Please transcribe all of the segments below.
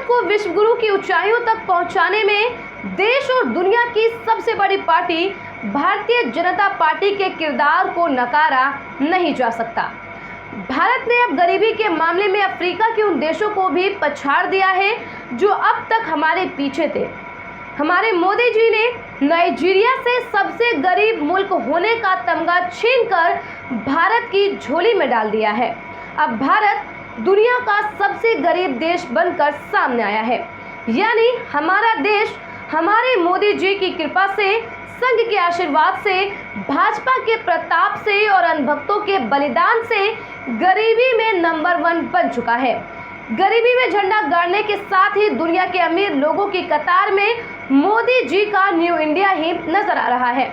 को विश्व गुरु की ऊंचाइयों तक पहुंचाने में देश और दुनिया की सबसे बड़ी पार्टी भारतीय जनता पार्टी के किरदार को नकारा नहीं जा सकता। भारत ने अब गरीबी के मामले में अफ्रीका के उन देशों को भी पछाड़ दिया है जो अब तक हमारे पीछे थे। हमारे मोदी जी ने नाइजीरिया से सबसे गरीब मुल्क होने का तमगा छीनकर भारत की झोली में डाल दिया है। अब भारत दुनिया का सबसे गरीब देश बनकर सामने आया है। यानी हमारा देश हमारे मोदी जी की कृपा से, संघ के आशीर्वाद से, भाजपा के प्रताप से और अनभक्तों के बलिदान से गरीबी में नंबर 1 बन चुका है। गरीबी में झंडा गाड़ने के साथ ही दुनिया के अमीर लोगों की कतार में मोदी जी का न्यू इंडिया ही नजर आ रहा है।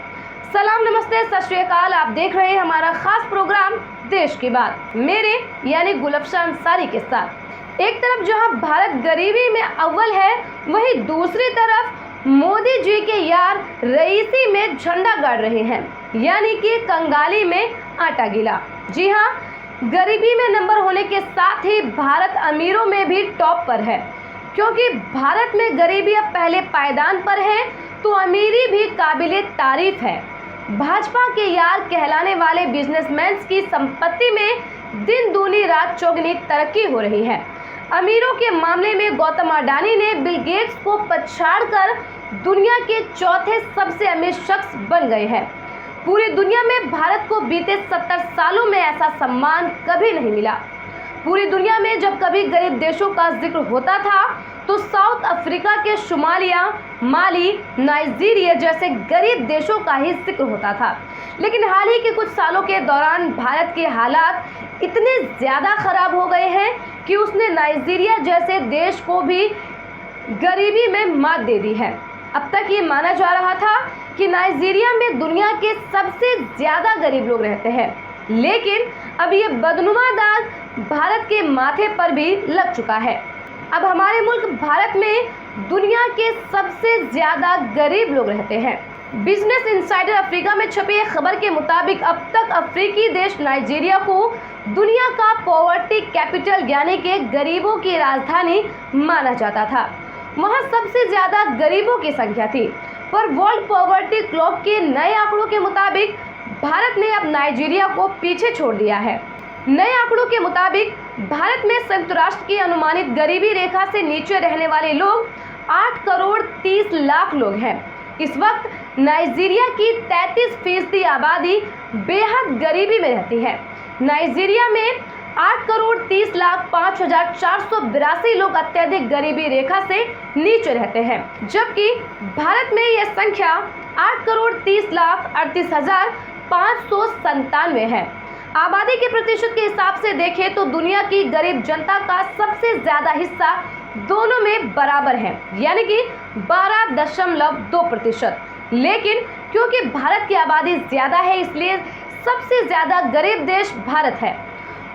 सलाम, नमस्ते, सत श्री अकाल। आप देख रहे हैं हमारा खास प्रोग्राम देश की बात, मेरे यानी गुलफशा अंसारी के साथ। एक तरफ जहां भारत गरीबी में अव्वल है, वहीं दूसरी तरफ मोदी जी के यार रईसी में झंडा गाड़ रहे हैं, यानी कि कंगाली में आटा गीला। जी हाँ, गरीबी में नंबर होने के साथ ही भारत अमीरों में भी टॉप पर है, क्योंकि भारत में गरीबी अब पहले पायदान पर है तो अमीरी भी काबिले तारीफ है। भाजपा के यार कहलाने वाले बिजनेसमैन की संपत्ति में दिन दूनी रात चौगुनी तरक्की हो रही है। अमीरों के मामले में गौतम अडानी ने बिल गेट्स को पछाड़कर दुनिया के चौथे सबसे अमीर शख्स बन गए हैं। पूरी दुनिया में भारत को बीते 70 सालों में ऐसा सम्मान कभी नहीं मिला। पूरी दुनिया में जब कभी गरीब देशों का जिक्र होता था तो साउथ अफ्रीका के सोमालिया, माली, नाइजीरिया जैसे गरीब देशों का ही जिक्र होता था। लेकिन हाल ही के कुछ सालों के दौरान भारत के हालात इतने ज़्यादा खराब हो गए हैं कि उसने नाइजीरिया जैसे देश को भी गरीबी में मात दे दी है। अब तक ये माना जा रहा था कि नाइजीरिया में दुनिया के सबसे ज़्यादा गरीब लोग रहते हैं, लेकिन अब ये बदनुमा दाग भारत के माथे पर भी लग चुका है। अब हमारे मुल्क भारत में दुनिया के सबसे ज़्यादा गरीब लोग रहते हैं। बिजनेस इनसाइडर अफ्रीका में छपी एक खबर के मुताबिक अब तक अफ्रीकी देश नाइजीरिया को दुनिया का पॉवर्टी कैपिटल यानी कि गरीबों की राजधानी माना जाता था। वहाँ सबसे ज़्यादा गरीबों की संख्या थी, पर वर्ल्ड पॉवर्टी क्लॉक के नए आंकड़ों के मुताबिक भारत ने अब नाइजीरिया को पीछे छोड़ दिया है। नए आंकड़ों के मुताबिक भारत में संयुक्त राष्ट्र की अनुमानित गरीबी रेखा से नीचे रहने वाले लोग 8 करोड़ 30 लाख लोग हैं। इस वक्त नाइजीरिया की 33% आबादी बेहद गरीबी में रहती है। नाइजीरिया में 8 करोड़ 30 लाख 5,482 लोग अत्यधिक गरीबी रेखा से नीचे रहते हैं, जबकि भारत में यह संख्या 8 करोड़ 30 लाख 38,597 है। आबादी के प्रतिशत के हिसाब से देखें तो दुनिया की गरीब जनता का सबसे ज़्यादा हिस्सा दोनों में बराबर है, यानी कि 12.2%। लेकिन क्योंकि भारत की आबादी ज़्यादा है, इसलिए सबसे ज़्यादा गरीब देश भारत है।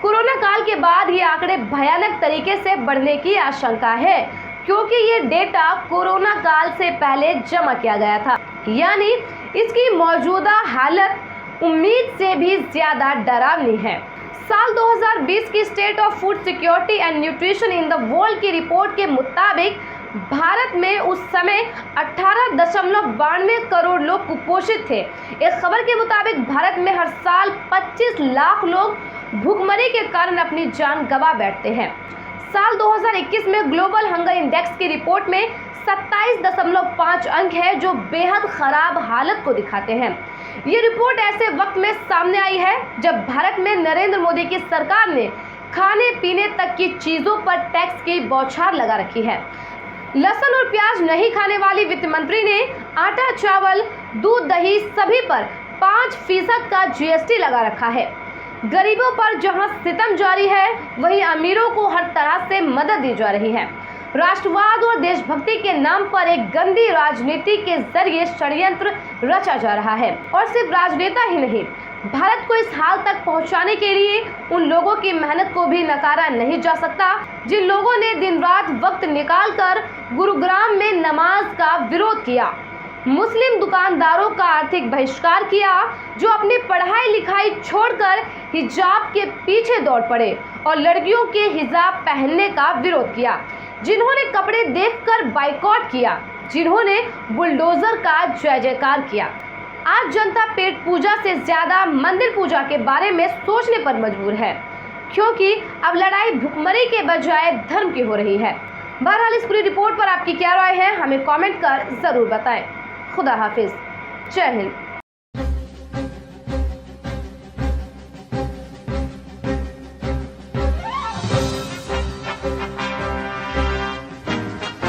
कोरोना काल के बाद ये आंकड़े भयानक तरीके से बढ़ने की आशंका है, क्योंकि ये डेटा कोरोना काल से पहले जमा किया गया था, यानी इसकी मौजूदा हालत उम्मीद से भी ज़्यादा डरावनी है। साल 2020 की state of food security and nutrition in the world की रिपोर्ट के मुताबिक भारत में उस समय 18.92 करोड़ लोग कुपोषित थे। एक खबर के मुताबिक भारत में हर साल 25 लाख लोग भूखमरी के कारण अपनी जान गंवा बैठते हैं। साल 2021 में ग्लोबल हंगर इंडेक्स की रिपोर्ट में 27.5 अंक है, जो बेहद खराब हालत को दिखाते हैं। ये रिपोर्ट ऐसे वक्त में सामने आई है जब भारत में नरेंद्र मोदी की सरकार ने खाने पीने तक की चीज़ों पर टैक्स की बौछार लगा रखी है। लहसुन और प्याज नहीं खाने वाली वित्त मंत्री ने आटा, चावल, दूध, दही सभी पर 5% का GST लगा रखा है। गरीबों पर जहां सितम जारी है, वहीं अमीरों को हर तरह से मदद दी जा रही है। राष्ट्रवाद और देशभक्ति के नाम पर एक गंदी राजनीति के जरिए षड्यंत्र रचा जा रहा है। और सिर्फ राजनेता ही नहीं, भारत को इस हाल तक पहुंचाने के लिए उन लोगों की मेहनत को भी नकारा नहीं जा सकता, जिन लोगों ने दिन रात वक्त निकालकर गुरुग्राम में नमाज का विरोध किया, मुस्लिम दुकानदारों का आर्थिक बहिष्कार किया, जो अपनी पढ़ाई लिखाई छोड़कर हिजाब के पीछे दौड़ पड़े और लड़कियों के हिजाब पहनने का विरोध किया। जिन्होंने कपड़े देखकर बाइकआउट किया, जिन्होंने बुलडोजर का जय जयकार किया। आज जनता पेट पूजा से ज्यादा मंदिर पूजा के बारे में सोचने पर मजबूर है, क्योंकि अब लड़ाई भुखमरी के बजाय धर्म की हो रही है। बहरहाल इस पूरी रिपोर्ट पर आपकी क्या राय है, हमें कमेंट कर जरूर बताएं। खुदा हाफिज, जय हिंद।